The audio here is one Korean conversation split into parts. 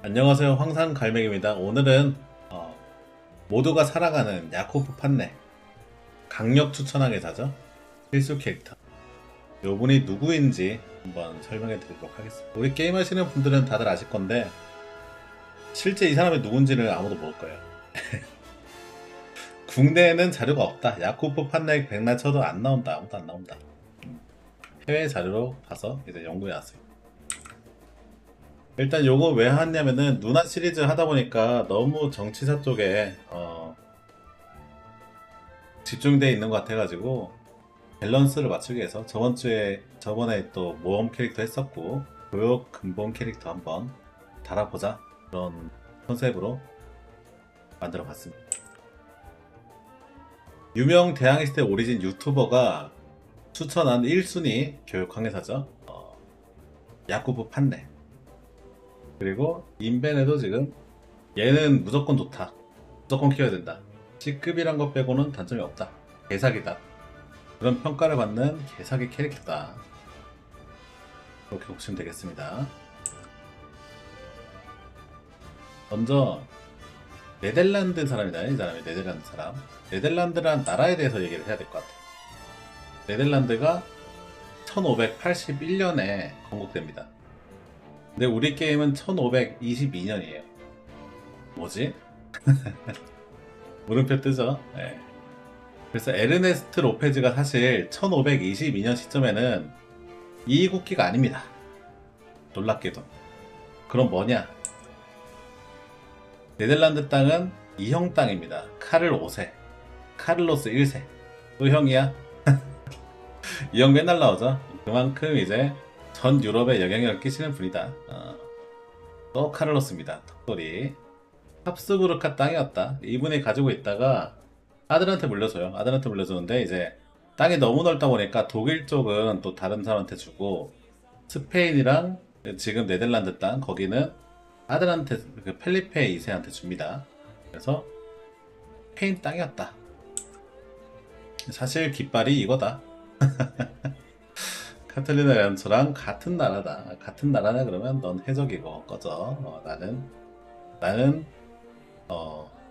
안녕하세요, 황산갈매기입니다. 오늘은 모두가 살아가는 야코프 판네 강력 추천하게 자죠. 필수 캐릭터. 요분이 누구인지 한번 설명해 드리도록 하겠습니다. 우리 게임 하시는 분들은 다들 아실 건데 실제 이 사람이 누군지를 아무도 모를 거예요. 국내에는 자료가 없다. 야코프 판네 백날 쳐도 안 나온다. 아무도 안 나온다. 해외 자료로 봐서 이제 연구해 왔어요. 일단 요거 왜 하냐면은 누나 시리즈 하다 보니까 너무 정치사 쪽에 집중돼 있는 것 같아가지고 밸런스를 맞추기 위해서 저번에 또 모험 캐릭터 했었고 교역 근본 캐릭터 한번 달아보자 그런 컨셉으로 만들어 봤습니다. 유명 대항해시대 오리진 유튜버가 추천한 1순위 교육 강의사죠. 야쿠브 판네. 그리고 인벤에도 지금 얘는 무조건 좋다. 무조건 키워야 된다. C급이란 것 빼고는 단점이 없다. 개사기다. 그런 평가를 받는 개사기 캐릭터다. 이렇게 보시면 되겠습니다. 먼저 네덜란드 사람이다. 이 사람이 네덜란드 사람. 네덜란드란 나라에 대해서 얘기를 해야 될 것 같아요. 네덜란드가 1581년에 건국됩니다. 근데 우리 게임은 1522년이에요. 뭐지? 물음표 뜨죠? 네. 그래서 에르네스트 로페즈가 사실 1522년 시점에는 이국기가 아닙니다. 놀랍게도. 그럼 뭐냐? 네덜란드 땅은 이형 땅입니다. 카를 5세, 카를로스 1세. 또 형이야? 이 형 맨날 나오죠? 그만큼 이제 전 유럽에 영향력을 끼치는 분이다. 또 카를로스입니다. 턱돌이. 합스부르크 땅이었다. 이분이 가지고 있다가 아들한테 물려줘요. 아들한테 물려주는데 이제 땅이 너무 넓다 보니까 독일 쪽은 또 다른 사람한테 주고 스페인이랑 지금 네덜란드 땅 거기는 아들한테 그 펠리페 2세한테 줍니다. 그래서 스페인 땅이었다. 사실 깃발이 이거다. 카틀리나 란초랑 같은 나라다. 같은 나라냐 그러면 넌 해적이고 꺼져. 나는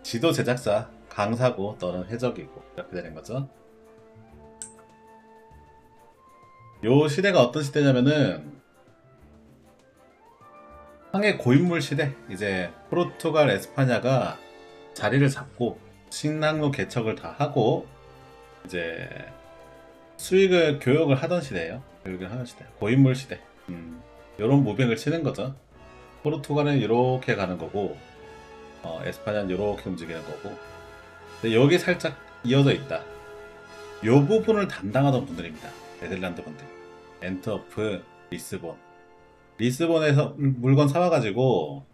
지도 제작자 강사고 너는 해적이고 이렇게 되는 거죠. 요 시대가 어떤 시대냐면은 상해 고인물 시대. 이제 포르투갈 에스파냐가 자리를 잡고 식량로 개척을 다 하고 이제 수익을 교역을 하던 시대예요. 교역을 하는 시대. 고인물 시대. 요런 무빙을 치는 거죠. 포르투갈은 이렇게 가는 거고 에스파냐는 이렇게 움직이는 거고. 근데 여기 살짝 이어져 있다. 요 부분을 담당하던 분들입니다. 네덜란드 분들. 엔트워프, 리스본에서 물건 사와가지고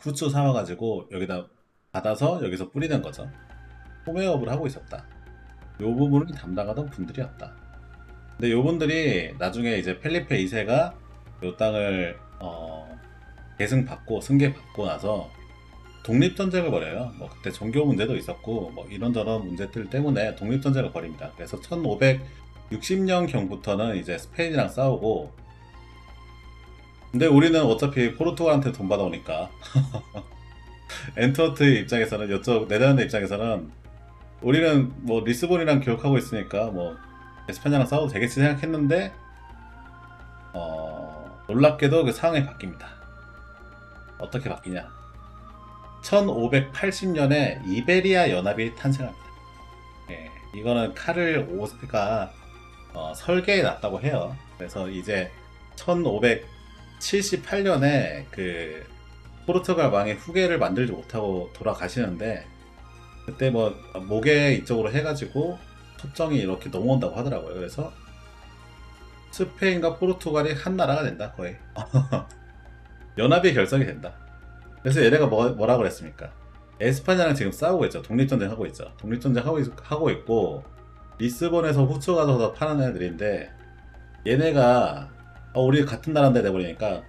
후추 사와가지고 여기다 받아서 여기서 뿌리는 거죠. 소매업을 하고 있었다. 요 부분을 담당하던 분들이었다. 근데 요 분들이 나중에 이제 펠리페 2세가 요 땅을 계승받고 승계받고 나서 독립전쟁을 벌여요. 뭐 그때 종교 문제도 있었고 뭐 이런저런 문제들 때문에 독립전쟁을 벌입니다. 그래서 1560년 경부터는 이제 스페인이랑 싸우고 근데 우리는 어차피 포르투갈한테 돈 받아오니까 엔트워트 입장에서는 이쪽 네덜란드 입장에서는 우리는 뭐 리스본이랑 교역하고 있으니까 뭐 에스파냐랑 싸워도 되겠지 생각했는데 놀랍게도 그 상황이 바뀝니다. 어떻게 바뀌냐? 1580년에 이베리아 연합이 탄생합니다. 예, 이거는 카를 5세가 설계해 놨다고 해요. 그래서 이제 1578년에 그 포르투갈 왕의 후계를 만들지 못하고 돌아가시는데 그때 뭐 목에 이쪽으로 해가지고 토정이 이렇게 넘어온다고 하더라고요. 그래서 스페인과 포르투갈이 한 나라가 된다 거의. 연합이 결성이 된다. 그래서 얘네가 뭐라 그랬습니까? 에스파냐랑 지금 싸우고 있죠. 독립전쟁 하고 있죠. 독립전쟁 하고 있고 리스본에서 후추 가져서 파는 애들인데 얘네가 우리 같은 나라인데 돼버리니까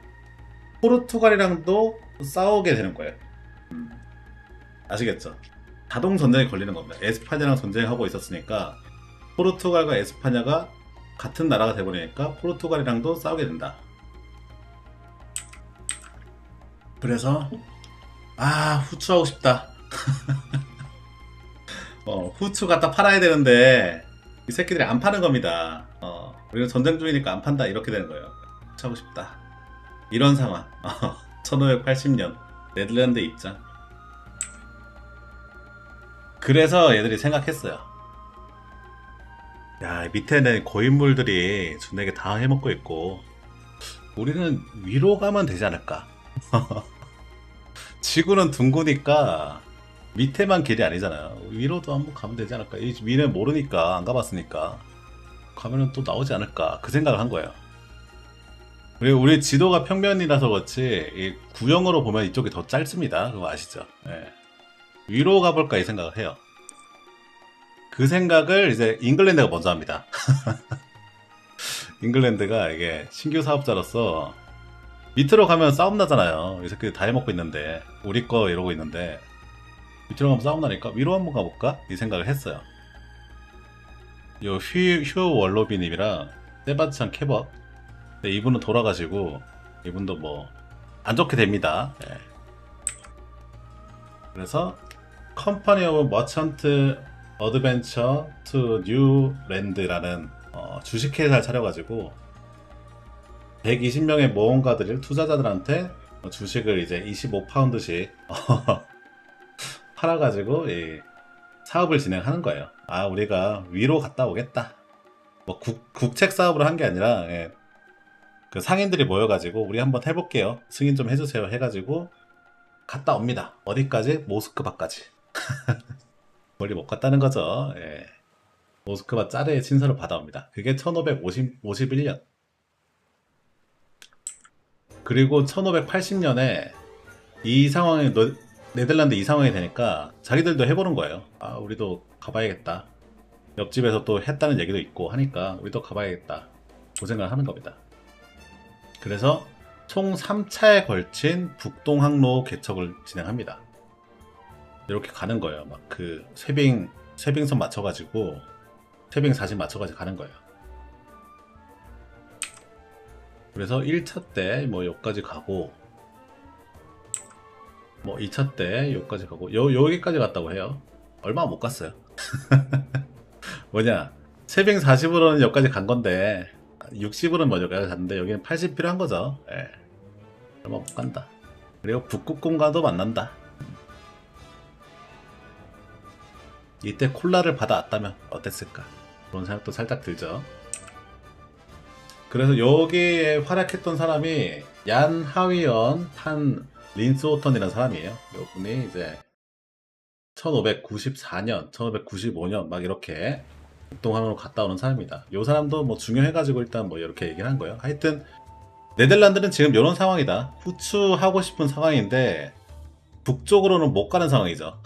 포르투갈이랑도 싸우게 되는 거예요. 아시겠죠? 자동 전쟁이 걸리는 겁니다. 에스파냐랑 전쟁하고 있었으니까 포르투갈과 에스파냐가 같은 나라가 돼버리니까 포르투갈이랑도 싸우게 된다. 그래서 후추 하고 싶다. 후추 갖다 팔아야 되는데 이 새끼들이 안 파는 겁니다. 우리가 전쟁 중이니까 안 판다 이렇게 되는 거예요. 후추 하고 싶다. 이런 상황. 1580년 네덜란드 입장. 그래서 얘들이 생각했어요. 야, 밑에는 고인물들이 준에게 다 해먹고 있고 우리는 위로 가면 되지 않을까. 지구는 둥그니까 밑에만 길이 아니잖아요. 위로도 한번 가면 되지 않을까. 이 위는 모르니까, 안 가봤으니까 가면은 또 나오지 않을까, 그 생각을 한 거예요. 그리고 우리 지도가 평면이라서 그렇지 이 구형으로 보면 이쪽이 더 짧습니다. 그거 아시죠? 예. 위로 가볼까 이 생각을 해요. 그 생각을 이제 잉글랜드가 먼저 합니다. 잉글랜드가 이게 신규 사업자로서 밑으로 가면 싸움 나잖아요. 이 새끼들 다 해먹고 있는데, 우리 거 이러고 있는데 밑으로 가면 싸움 나니까 위로 한번 가볼까 이 생각을 했어요. 요 휴 월로비님이랑 세바스찬 캐버, 이분은 돌아가시고 이분도 뭐 안 좋게 됩니다. 예. 그래서 컴퍼니 오브 머천트 어드벤처 투 뉴랜드라는 주식회사를 차려가지고 120명의 모험가들을 투자자들한테 주식을 이제 25파운드씩 팔아가지고 사업을 진행하는 거예요. 우리가 위로 갔다 오겠다. 뭐 국책 사업을 한 게 아니라 그 상인들이 모여가지고 우리 한번 해볼게요. 승인 좀 해주세요. 해가지고 갔다 옵니다. 어디까지? 모스크바까지. 멀리 못 갔다는 거죠. 모스크바 짜르의 친서를 받아옵니다. 그게 1551년. 그리고 1580년에 이 상황에 네덜란드 이 상황이 되니까 자기들도 해보는 거예요. 우리도 가봐야겠다. 옆집에서 또 했다는 얘기도 있고 하니까 우리도 가봐야겠다. 그 생각을 하는 겁니다. 그래서 총 3차에 걸친 북동항로 개척을 진행합니다. 이렇게 가는 거예요. 막 그 쇠빙선 맞춰가지고 쇠빙 40 맞춰가지고 가는 거예요. 그래서 1차 때 뭐 여기까지 가고, 뭐 2차 때 여기까지 가고, 여기까지 갔다고 해요. 얼마 못 갔어요. 뭐냐, 쇠빙 40으로는 여기까지 간 건데 60으로는 뭐 여기까지 갔는데 여기는 80 필요한 거죠. 얼마 못 간다. 그리고 북극곰과도 만난다. 이때 콜라를 받아왔다면 어땠을까, 그런 생각도 살짝 들죠. 그래서 여기에 활약했던 사람이 얀 하위언 판 린스호턴이라는 사람이에요. 이분이 이제 1594년, 1595년 막 이렇게 북동항으로 갔다 오는 사람입니다. 이 사람도 뭐 중요해가지고 일단 뭐 이렇게 얘기를 한 거예요. 하여튼 네덜란드는 지금 이런 상황이다. 후추하고 싶은 상황인데 북쪽으로는 못 가는 상황이죠.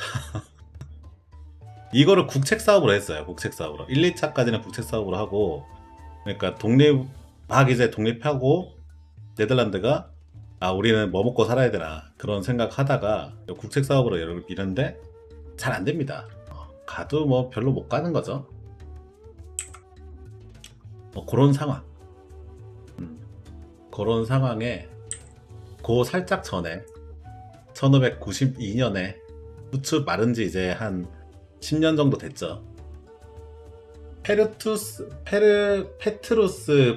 이거를 국책 사업으로 했어요. 국책 사업으로 1, 2차까지는 국책 사업으로 하고, 그러니까 막 이제 독립하고 네덜란드가 우리는 뭐 먹고 살아야 되나 그런 생각하다가 국책 사업으로 이런데 잘 안 됩니다. 가도 뭐 별로 못 가는 거죠. 그런 상황. 그런 상황에 살짝 전에 1592년에 후추 마른 지 이제 한 10년 정도 됐죠. 페트루스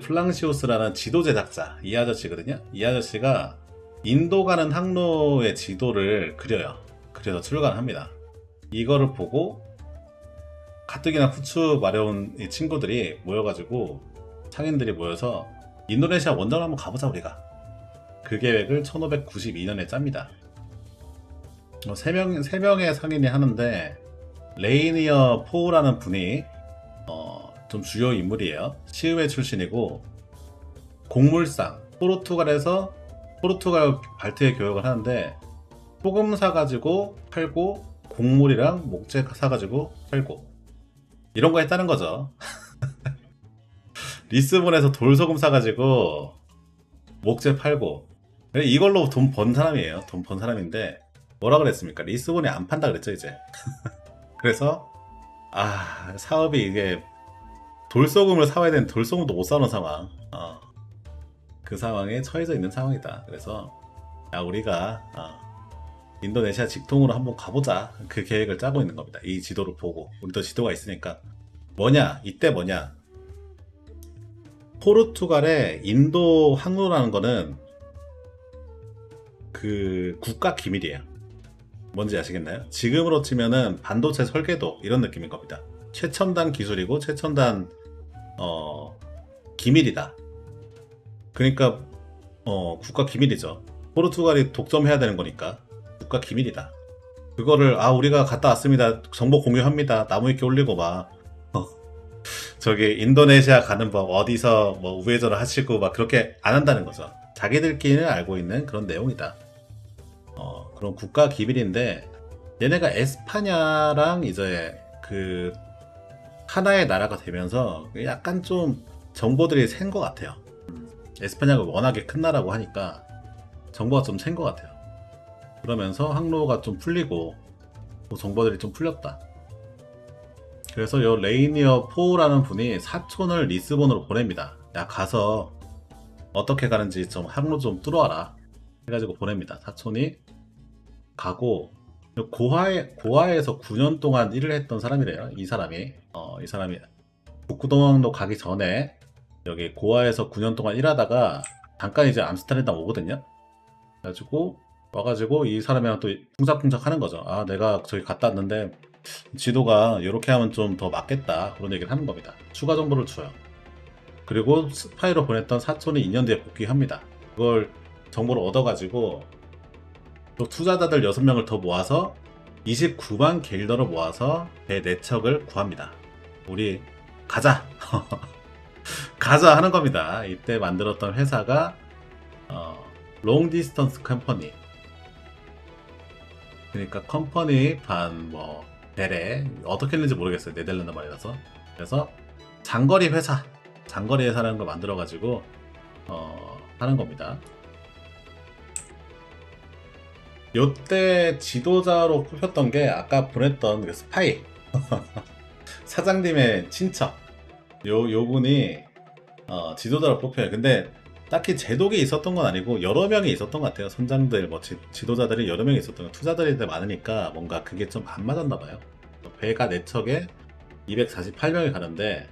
플랑시우스라는 지도 제작자, 이 아저씨거든요. 이 아저씨가 인도 가는 항로의 지도를 그려요. 그래서 출간합니다. 이거를 보고 가뜩이나 후추 마려운 이 친구들이 모여가지고, 상인들이 모여서 인도네시아 원전 한번 가보자 우리가. 그 계획을 1592년에 짭니다. 3명의 상인이 하는데 레이니어 포라는 분이 좀 주요 인물이에요. 시의회 출신이고, 곡물상, 포르투갈 발트해 교역을 하는데 소금 사가지고 팔고, 곡물이랑 목재 사가지고 팔고, 이런 거 했다는 거죠. 리스본에서 돌소금 사가지고 목재 팔고, 이걸로 돈 번 사람이에요. 돈 번 사람인데 뭐라 그랬습니까? 리스본에 안 판다 그랬죠 이제. 그래서 사업이 이게 돌소금을 사와야 되는, 돌소금도 못 사오는 상황. 그 상황에 처해져 있는 상황이다. 그래서 야, 우리가 인도네시아 직통으로 한번 가보자. 그 계획을 짜고 있는 겁니다. 이 지도를 보고. 우리도 지도가 있으니까. 뭐냐? 이때 뭐냐? 포르투갈의 인도 항로라는 거는 그 국가 기밀이에요. 뭔지 아시겠나요? 지금으로 치면은 반도체 설계도 이런 느낌인 겁니다. 최첨단 기술이고 최첨단 기밀이다. 그러니까 국가 기밀이죠. 포르투갈이 독점해야 되는 거니까 국가 기밀이다. 그거를 우리가 갔다 왔습니다. 정보 공유합니다. 나무위키 올리고 막 저기 인도네시아 가는 법 어디서 뭐 우회전을 하시고 막 그렇게 안 한다는 거죠. 자기들끼리는 알고 있는 그런 내용이다. 그런 국가 기밀인데 얘네가 에스파냐랑 이제 그 하나의 나라가 되면서 약간 좀 정보들이 센 것 같아요. 에스파냐가 워낙에 큰 나라고 하니까 정보가 좀 센 것 같아요. 그러면서 항로가 좀 풀리고 정보들이 좀 풀렸다. 그래서 요 레이니어 포라는 분이 사촌을 리스본으로 보냅니다. 야, 가서 어떻게 가는지 좀 항로 좀 뚫어와라 해가지고 보냅니다. 사촌이 가고 고아에서 9년 동안 일을 했던 사람이래요. 이 사람이 북구동항로 가기 전에 여기 고아에서 9년 동안 일하다가 잠깐 이제 암스테르담 오거든요. 그래가지고 와가지고 이 사람이랑 또 풍작풍작 하는 거죠. 내가 저기 갔다 왔는데 지도가 이렇게 하면 좀 더 맞겠다 그런 얘기를 하는 겁니다. 추가 정보를 줘요. 그리고 스파이로 보냈던 사촌이 2년 뒤에 복귀합니다. 그걸 정보를 얻어가지고 또 투자자들 6명을 더 모아서 29만 게일더를 모아서 배 4척을 구합니다. 우리 가자 가자 하는 겁니다. 이때 만들었던 회사가 롱 디스턴스 컴퍼니, 그러니까 컴퍼니 반 뭐 베레 어떻게 했는지 모르겠어요. 네덜란드 말이라서. 그래서 장거리 회사라는 걸 만들어 가지고 하는 겁니다. 요때 지도자로 뽑혔던 게 아까 보냈던 그 스파이 사장님의 친척 요 분이 지도자로 뽑혀요. 근데 딱히 제독이 있었던 건 아니고 여러 명이 있었던 것 같아요. 선장들 뭐 지도자들이 여러 명이 있었던 거. 투자들이 많으니까 뭔가 그게 좀 안 맞았나 봐요. 배가 4척에 248명이 가는데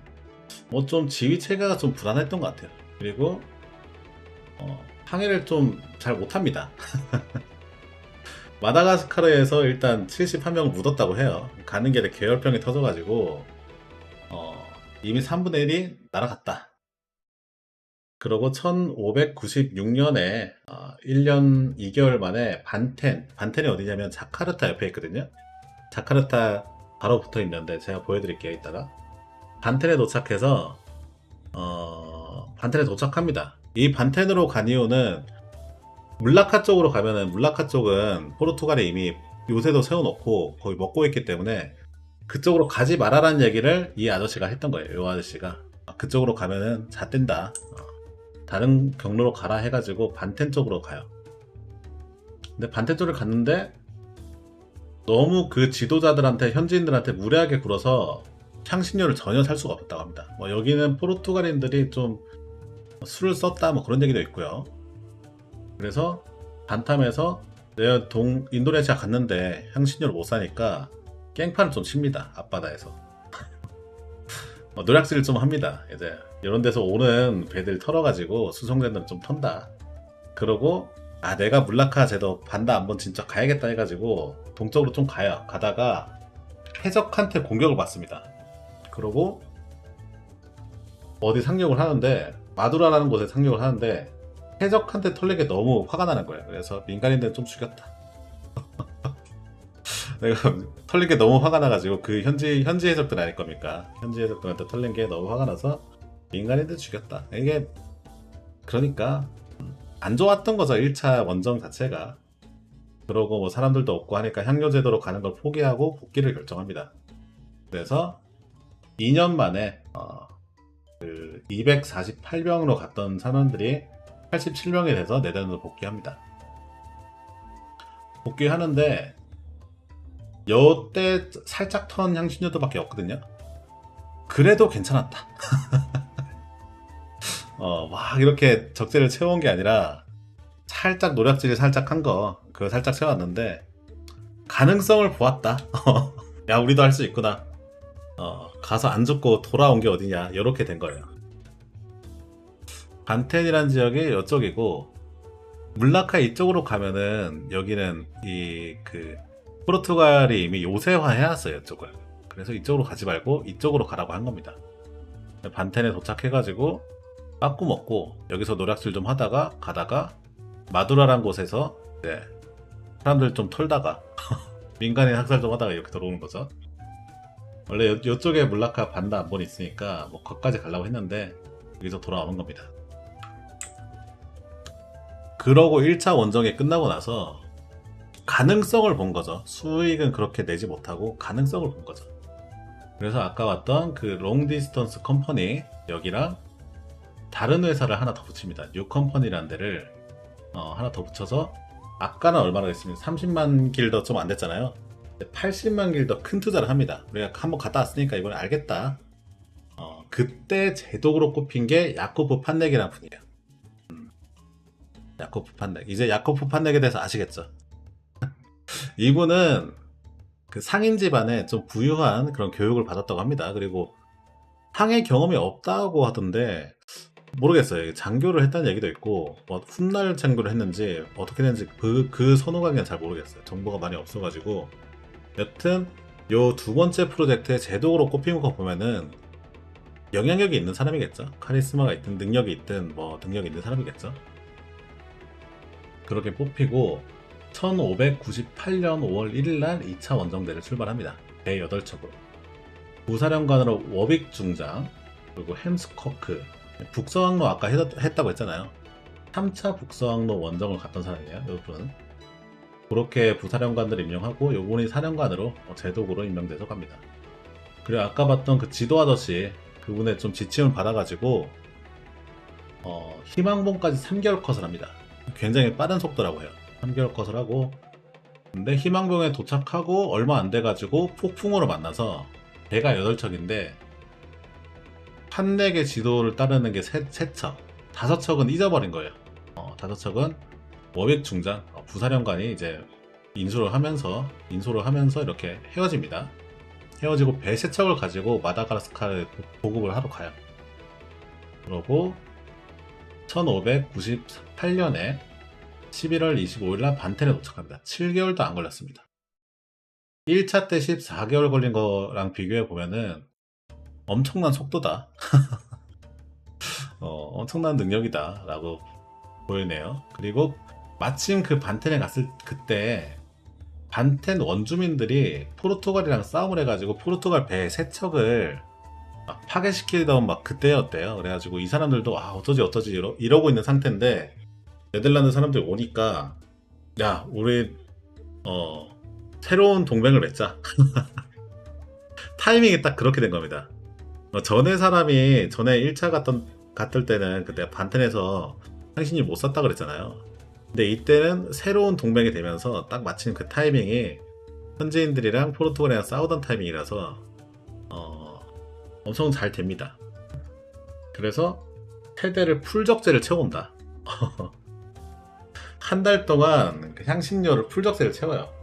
뭐 좀 지휘 체계가 좀 불안했던 것 같아요. 그리고 항해를 좀 잘 못합니다. 마다가스카르에서 일단 71명을 묻었다고 해요. 가는 길에 계열병이 터져가지고 이미 3분의 1이 날아갔다. 그러고 1596년에 1년 2개월 만에 반텐이 어디냐면 자카르타 옆에 있거든요. 자카르타 바로 붙어 있는데 제가 보여드릴게요. 이따가 반텐에 도착해서 반텐에 도착합니다. 이 반텐으로 간 이유는 물라카 쪽으로 가면은 물라카 쪽은 포르투갈에 이미 요새도 세워놓고 거의 먹고 있기 때문에 그쪽으로 가지 말아라는 얘기를 이 아저씨가 했던 거예요. 이 아저씨가 그쪽으로 가면은 잣된다. 다른 경로로 가라 해가지고 반텐 쪽으로 가요. 근데 반텐 쪽을 갔는데 너무 그 지도자들한테 현지인들한테 무례하게 굴어서 향신료를 전혀 살 수가 없었다고 합니다. 뭐 여기는 포르투갈인들이 좀 술을 썼다 뭐 그런 얘기도 있고요. 그래서 반탐에서 내가 인도네시아 갔는데 향신료를 못 사니까 깽판을 좀 칩니다. 앞바다에서. 노략질을 좀 합니다. 이제 이런 데서 오는 배들 털어가지고 수송대는 좀 턴다. 그러고 내가 물라카 제도 반다 한번 진짜 가야겠다 해가지고 동쪽으로 좀 가요. 가다가 해적한테 공격을 받습니다. 그러고 어디 상륙을 하는데 마두라라는 곳에 상륙을 하는데 해적한테 털린 게 너무 화가 나는 거예요. 그래서 민간인들은 좀 죽였다. 내가 털린 게 너무 화가 나가지고 그 현지 해적들 아닐 겁니까? 현지 해적들한테 털린 게 너무 화가 나서 민간인들 죽였다. 이게 그러니까 안 좋았던 거죠. 1차 원정 자체가. 그러고 뭐 사람들도 없고 하니까 향료제도로 가는 걸 포기하고 복귀를 결정합니다. 그래서 2년 만에 그 248명으로 갔던 사람들이 87명이 돼서 네덜란드로 복귀합니다. 복귀하는데 요때 살짝 턴 향신료도밖에 없거든요. 그래도 괜찮았다. 막 이렇게 적재를 채워온 게 아니라 살짝 노략질이 살짝 한 거 그거 살짝 세웠는데 가능성을 보았다. 야 우리도 할 수 있구나. 가서 안 죽고 돌아온 게 어디냐 이렇게 된 거예요. 반텐이란 지역이 이쪽이고 물라카 이쪽으로 가면은 여기는 이 그 포르투갈이 이미 요새화 해놨어요 이쪽을. 그래서 이쪽으로 가지 말고 이쪽으로 가라고 한 겁니다. 반텐에 도착해가지고 빠꾸 먹고 여기서 노략질 좀 하다가 가다가 마두라란 곳에서 이제 사람들 좀 털다가 민간인 학살 좀 하다가 이렇게 들어오는 거죠. 원래 이쪽에 물라카 반다 안본이 있으니까 뭐 거기까지 가려고 했는데 여기서 돌아오는 겁니다. 그러고 1차 원정이 끝나고 나서 가능성을 본 거죠. 수익은 그렇게 내지 못하고 가능성을 본 거죠. 그래서 아까 왔던 그 롱 디스턴스 컴퍼니 여기랑 다른 회사를 하나 더 붙입니다. 뉴 컴퍼니라는 데를 하나 더 붙여서 아까는 얼마나 됐습니까? 30만 길더 좀 안 됐잖아요. 80만 길더 큰 투자를 합니다. 우리가 한번 갔다 왔으니까 이번에 알겠다. 그때 제독으로 꼽힌 게 야코프 판넥이라는 분이에요. 야코프 판넥. 이제 야코프 판넥에 대해서 아시겠죠? 이분은 그 상인 집안에 좀 부유한 그런 교육을 받았다고 합니다. 그리고 항해 경험이 없다고 하던데 모르겠어요. 장교를 했다는 얘기도 있고 뭐 훗날 장교를 했는지 어떻게 됐는지 그 선후관계는 잘 모르겠어요. 정보가 많이 없어가지고 여튼 요 두 번째 프로젝트의 제독으로 꼽힌 거 보면은 영향력이 있는 사람이겠죠. 카리스마가 있든 능력이 있든 뭐 능력이 있는 사람이겠죠. 그렇게 뽑히고 1598년 5월 1일 날 2차 원정대를 출발합니다. 배 8척으로. 부사령관으로 워빅 중장, 그리고 햄스커크, 북서항로 아까 했다고 했잖아요. 3차 북서항로 원정을 갔던 사람이에요. 이분은. 그렇게 부사령관들을 임명하고 요분이 사령관으로 제독으로 임명돼서 갑니다. 그리고 아까 봤던 그 지도 아저씨 그분의 좀 지침을 받아가지고 희망봉까지 3개월 컷을 합니다. 굉장히 빠른 속도라고 해요. 3개월 컷을 하고 근데 희망봉에 도착하고 얼마 안 돼가지고 폭풍우로 만나서 배가 8척인데 판넥의 지도를 따르는 게 3척 5척은 잊어버린 거예요. 5척은 워빅 중장 부사령관이 이제 인수를 하면서 이렇게 헤어집니다. 헤어지고 배 3척을 가지고 마다가스카르에 보급을 하러 가요. 그러고 1598년에 11월 25일 날 반텐에 도착합니다. 7개월도 안 걸렸습니다. 1차 때 14개월 걸린 거랑 비교해 보면은 엄청난 속도다. 엄청난 능력이다 라고 보이네요. 그리고 마침 그 반텐에 갔을 그때 반텐 원주민들이 포르투갈이랑 싸움을 해가지고 포르투갈 배 3척을 막 파괴시키던 막 그때였대요. 그래가지고 이 사람들도 어쩌지 이러고 있는 상태인데 네덜란드 사람들이 오니까 야 우리 새로운 동맹을 맺자. 타이밍이 딱 그렇게 된 겁니다. 전에 1차 갔을 때는 그때 반텐에서 당신이 못 샀다 그랬잖아요. 근데 이때는 새로운 동맹이 되면서 딱 마침 그 타이밍이 현지인들이랑 포르투갈이랑 싸우던 타이밍이라서 엄청 잘 됩니다. 그래서 세대를 풀적재를 채운다. 한 달 동안 향신료를 풀적재를 채워요.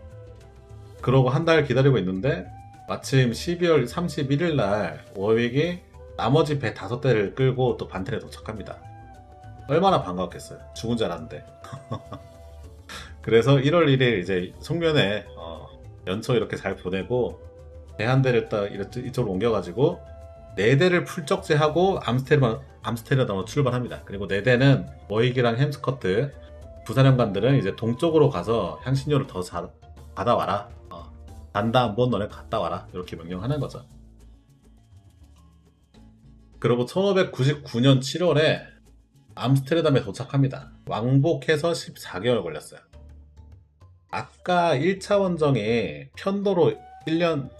그러고 한 달 기다리고 있는데 마침 12월 31일 날 워윅이 나머지 배 5대를 끌고 또 반텐에 도착합니다. 얼마나 반가웠겠어요. 죽은 줄 알았는데. 그래서 1월 1일 이제 송년회 연초 이렇게 잘 보내고 배 한 대를 딱 이쪽으로 옮겨가지고 4대를 풀적재하고 암스테르담으로 출발합니다. 그리고 4대는 워윅이랑 햄스커트 부사령관들은 이제 동쪽으로 가서 향신료를 더 받아와라. 단다 한번 너네 갔다 와라. 이렇게 명령하는 거죠. 그리고 1599년 7월에 암스테르담에 도착합니다. 왕복해서 14개월 걸렸어요. 아까 1차 원정이 편도로 1년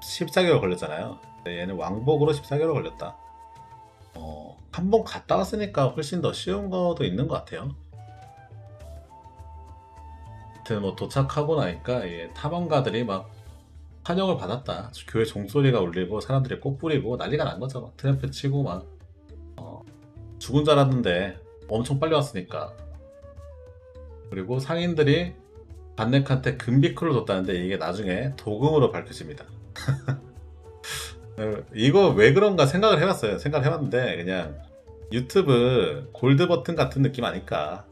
14개월 걸렸잖아요. 얘는 왕복으로 14개월 걸렸다. 한 번 갔다 왔으니까 훨씬 더 쉬운 것도 있는 것 같아요. 하여튼 뭐 도착하고 나니까 탐험가들이 막 환영을 받았다. 교회 종소리가 울리고 사람들이 꽃 뿌리고 난리가 난 거죠. 막 트럼펫 치고 막 죽은 줄 알았는데 엄청 빨리 왔으니까 그리고 상인들이 반넥한테 금비크를 줬다는데 이게 나중에 도금으로 밝혀집니다. 이거 왜 그런가 생각을 해봤어요. 생각을 해봤는데 그냥 유튜브 골드 버튼 같은 느낌 아닐까,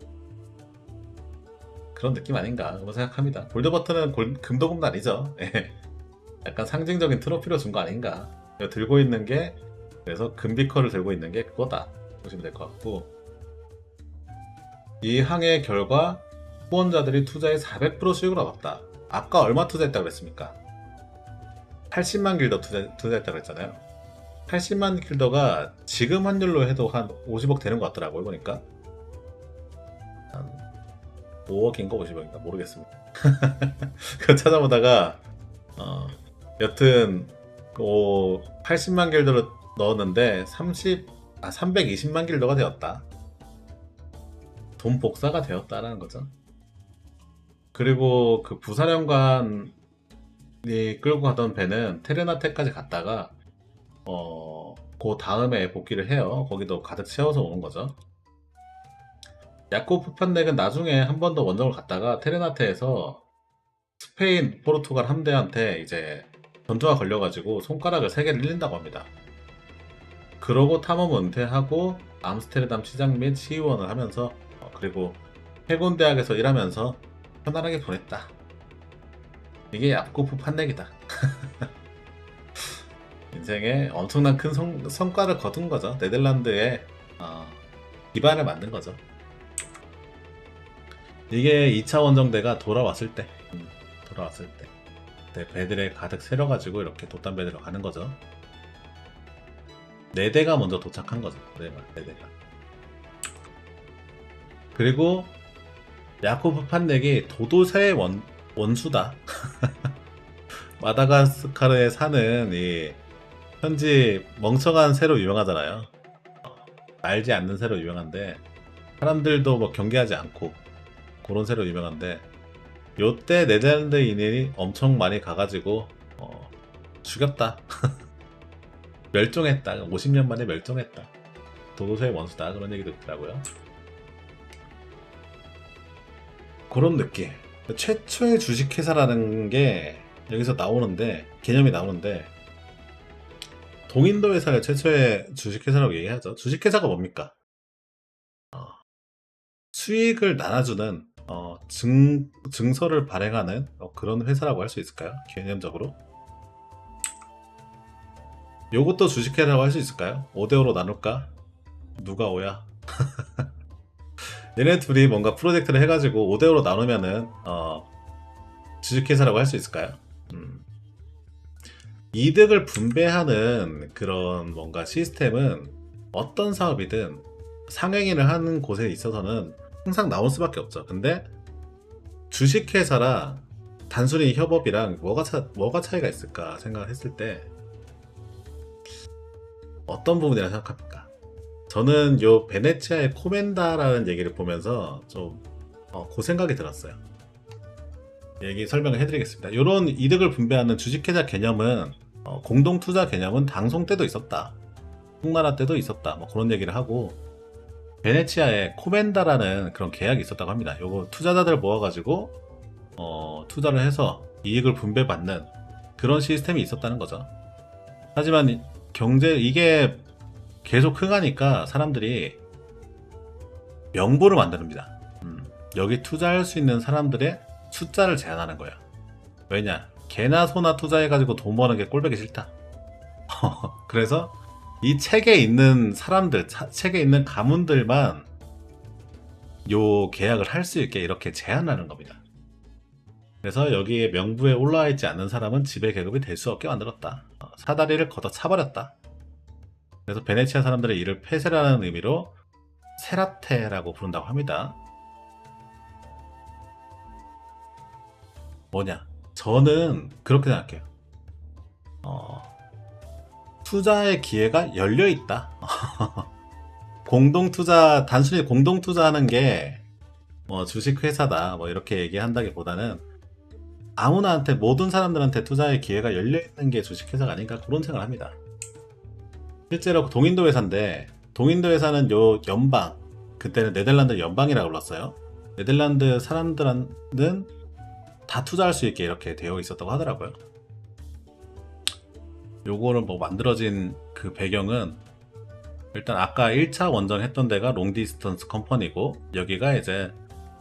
그런 느낌 아닌가 그런 생각합니다. 골드 버튼은 금도금도 아니죠. 예. 약간 상징적인 트로피로 준 거 아닌가. 들고 있는 게, 그래서 금비커를 들고 있는 게 그거다 보시면 될 것 같고, 이 항의 결과 후원자들이 투자에 400% 수익을 얻었다. 아까 얼마 투자했다고 그랬습니까? 80만 길더 투자했다고 그랬잖아요. 80만 길더가 지금 환율로 해도 한 50억 되는 것 같더라고요, 보니까. 한 5억인가 50억인가 모르겠습니다. 그 찾아보다가 여튼 80만 길더를 넣었는데 320만 길더가 되었다. 돈 복사가 되었다라는 거죠. 그리고 그 부사령관이 끌고 가던 배는 테르나테까지 갔다가 그 다음에 복귀를 해요. 거기도 가득 채워서 오는 거죠. 야코프 판넥은 나중에 한 번 더 원정을 갔다가 테르나테에서 스페인, 포르투갈 함대한테 이제 전투가 걸려가지고 손가락을 3개를 잃는다고 합니다. 그러고 탐험 은퇴하고 암스테르담 시장 및 시의원을 하면서 그리고 해군대학에서 일하면서 편안하게 보냈다. 이게 야코프 판넥이다. 인생에 엄청난 큰 성과를 거둔 거죠. 네덜란드에 기반을 만든 거죠. 이게 2차 원정대가 돌아왔을 때 네, 배들에 가득 세려가지고 이렇게 돛담배들로 가는 거죠. 4대가 먼저 도착한 거죠. 4대가. 그리고 야코프 판넥이 도도새의 원수다. 마다가스카르에 사는 이 현지 멍청한 새로 유명하잖아요. 알지 않는 새로 유명한데 사람들도 뭐 경계하지 않고 그런 새로 유명한데, 요때 네덜란드인이 엄청 많이 가가지고 죽였다. 멸종했다. 50년 만에 멸종했다. 도도새의 원수다. 그런 얘기도 있더라고요. 그런 느낌. 최초의 주식회사라는 게 여기서 나오는데, 개념이 나오는데, 동인도 회사를 최초의 주식회사라고 얘기하죠. 주식회사가 뭡니까? 수익을 나눠주는 증서를 발행하는 그런 회사라고 할 수 있을까요? 개념적으로. 요것도 주식회사라고 할 수 있을까요? 5대5로 나눌까? 누가 5야? 얘네 둘이 뭔가 프로젝트를 해가지고 5대5로 나누면은 주식회사라고 할 수 있을까요? 이득을 분배하는 그런 뭔가 시스템은 어떤 사업이든 상행위를 하는 곳에 있어서는 항상 나올 수밖에 없죠. 근데 주식회사라 단순히 협업이랑 뭐가 차이가 있을까 생각을 했을 때 어떤 부분이라 생각합니까? 저는 요 베네치아의 코멘다라는 얘기를 보면서 좀 그 생각이 들었어요. 얘기 설명을 해드리겠습니다. 이런 이득을 분배하는 주식회사 개념은 공동투자 개념은 당송 때도 있었다, 홍나라 때도 있었다, 뭐 그런 얘기를 하고, 베네치아에 코멘다라는 그런 계약이 있었다고 합니다. 요거 투자자들 모아가지고 투자를 해서 이익을 분배받는 그런 시스템이 있었다는 거죠. 하지만 이게 계속 흥하니까 사람들이 명부를 만듭니다. 여기 투자할 수 있는 사람들의 숫자를 제한하는 거예요. 왜냐? 개나 소나 투자해가지고 돈 버는 게 꼴보기 싫다. 그래서 이 책에 있는 사람들, 책에 있는 가문들만 요 계약을 할 수 있게 이렇게 제한하는 겁니다. 그래서 여기에 명부에 올라와 있지 않는 사람은 지배 계급이 될 수 없게 만들었다. 사다리를 걷어 차버렸다. 그래서 베네치아 사람들의 이를 폐쇄라는 의미로 세라테라고 부른다고 합니다. 뭐냐? 저는 그렇게 생각해요. 투자의 기회가 열려있다. 공동투자, 단순히 공동투자하는 게 주식회사다 뭐 이렇게 얘기한다기보다는 아무나한테, 모든 사람들한테 투자의 기회가 열려있는 게 주식회사가 아닌가, 그런 생각을 합니다. 실제로 동인도 회사인데, 동인도 회사는 요 연방, 그때는 네덜란드 연방이라고 불렀어요. 네덜란드 사람들은 다 투자할 수 있게 이렇게 되어 있었다고 하더라고요. 요거를 뭐 만들어진 그 배경은 일단 아까 1차 원정 했던 데가 롱디스턴스 컴퍼니고 여기가 이제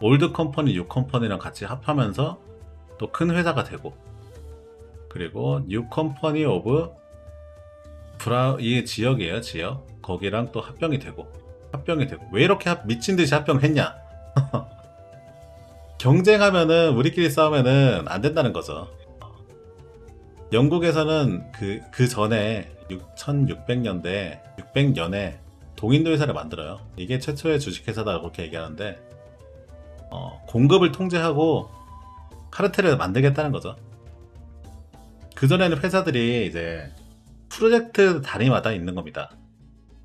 올드 컴퍼니, 뉴 컴퍼니랑 같이 합하면서 또 큰 회사가 되고 그리고 뉴 컴퍼니 오브 이게 지역이에요, 지역. 거기랑 또 합병이 되고 왜 이렇게 미친 듯이 합병을 했냐? 경쟁하면은 우리끼리 싸우면은 안 된다는 거죠. 영국에서는 그 전에 1600년대 600년에 동인도 회사를 만들어요. 이게 최초의 주식회사다 그렇게 얘기하는데 공급을 통제하고 카르텔을 만들겠다는 거죠. 그전에는 회사들이 이제 프로젝트 단위마다 있는 겁니다.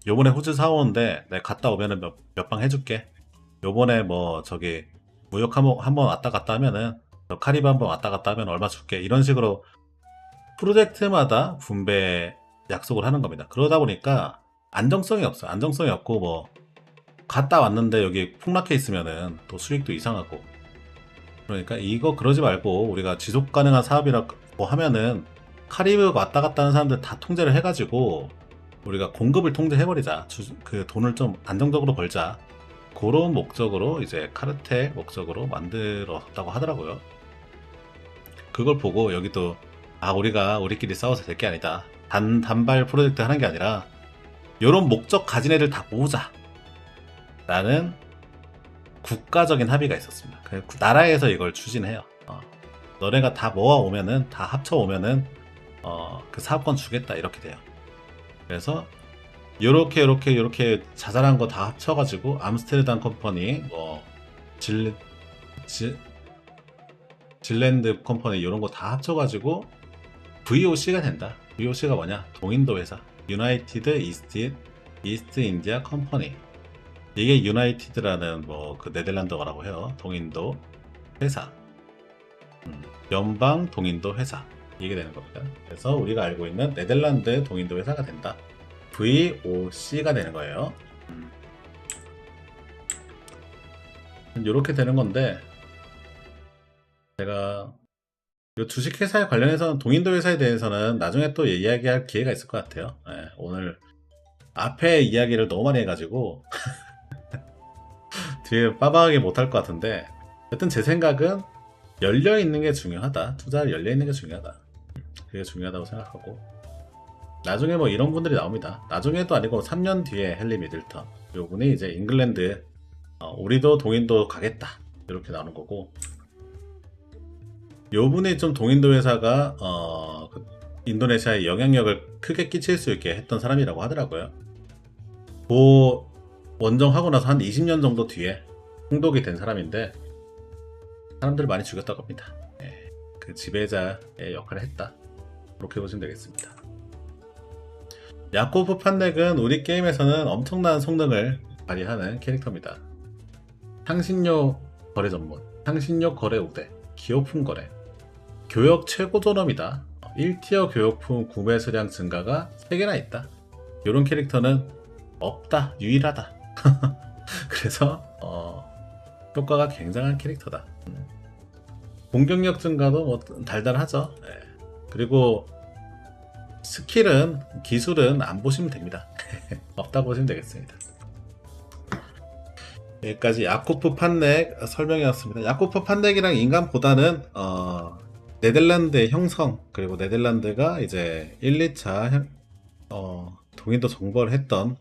요번에 호주 사오는데 내가 갔다 오면은 몇 방 해줄게. 요번에 뭐 저기 무역 한번 왔다 갔다 하면은 카리브 한번 왔다 갔다 하면 얼마 줄게. 이런 식으로 프로젝트마다 분배 약속을 하는 겁니다. 그러다 보니까 안정성이 없어요. 안정성이 없고 뭐 갔다 왔는데 여기 폭락해 있으면은 또 수익도 이상하고 그러니까 이거 그러지 말고 우리가 지속 가능한 사업이라고 하면은 카리브 왔다 갔다 하는 사람들 다 통제를 해가지고 우리가 공급을 통제해버리자. 그 돈을 좀 안정적으로 벌자. 그런 목적으로 이제 카르텔 목적으로 만들었다고 하더라고요. 그걸 보고 여기도 우리가 우리끼리 싸워서 될 게 아니다. 단발 프로젝트 하는 게 아니라 이런 목적 가진 애들 다 모으자 라는 국가적인 합의가 있었습니다. 나라에서 이걸 추진해요. 너네가 다 모아오면은 다 합쳐오면은 그 사업권 주겠다 이렇게 돼요. 그래서 요렇게 자잘한 거 다 합쳐가지고 암스테르담 컴퍼니 뭐 질랜드 컴퍼니 이런 거 다 합쳐가지고 VOC가 된다. VOC가 뭐냐? 동인도 회사 유나이티드 이스트 인디아 컴퍼니. 이게 유나이티드라는 뭐 그 네덜란드어라고 해요. 동인도 회사. 연방 동인도 회사. 이게 되는 겁니다. 그래서 우리가 알고 있는 네덜란드 동인도 회사가 된다. VOC가 되는 거예요. 이렇게 되는 건데 제가 이 주식회사에 관련해서는 동인도 회사에 대해서는 나중에 또 이야기할 기회가 있을 것 같아요. 네, 오늘 앞에 이야기를 너무 많이 해가지고 뒤에 빠방하게 못할 것 같은데 여튼 제 생각은 열려있는 게 중요하다. 투자를 열려있는 게 중요하다. 그게 중요하다고 생각하고 나중에 뭐 이런 분들이 나옵니다. 나중에도 아니고 3년 뒤에 헨리 미들턴 요분이 이제 잉글랜드 우리도 동인도 가겠다 이렇게 나오는 거고 요분이 좀 동인도 회사가 인도네시아에 영향력을 크게 끼칠 수 있게 했던 사람이라고 하더라고요. 그 원정하고 나서 한 20년 정도 뒤에 홍독이 된 사람인데 사람들을 많이 죽였다고 합니다. 네, 그 지배자의 역할을 했다. 그렇게 보시면 되겠습니다. 야코브 판넥은 우리 게임에서는 엄청난 성능을 발휘하는 캐릭터입니다. 향신료 거래 전문, 향신료 거래 우대, 기호품 거래, 교역 최고 존엄이다. 1티어 교역품 구매 수량 증가가 3개나 있다. 이런 캐릭터는 없다. 유일하다. 그래서 효과가 굉장한 캐릭터다. 공격력 증가도 뭐 달달하죠. 네. 그리고 스킬은 기술은 안 보시면 됩니다. 없다 보시면 되겠습니다. 여기까지 야코프 판넥 설명이었습니다. 야코프 판넥이랑 인간보다는 네덜란드의 형성 그리고 네덜란드가 이제 1, 2차 동인도 정벌을 했던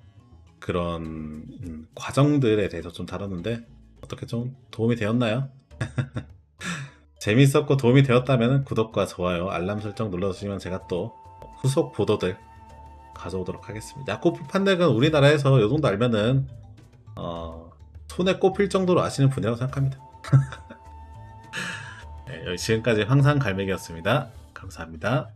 그런 과정들에 대해서 좀 다뤘는데 어떻게 좀 도움이 되었나요? 재밌었고 도움이 되었다면 구독과 좋아요 알람 설정 눌러주시면 제가 또 후속 보도들 가져오도록 하겠습니다. 야코프 판넥은 우리나라에서 이 정도 알면은 손에 꼽힐 정도로 아시는 분이라고 생각합니다. 네, 여기 지금까지 황상갈매기였습니다. 감사합니다.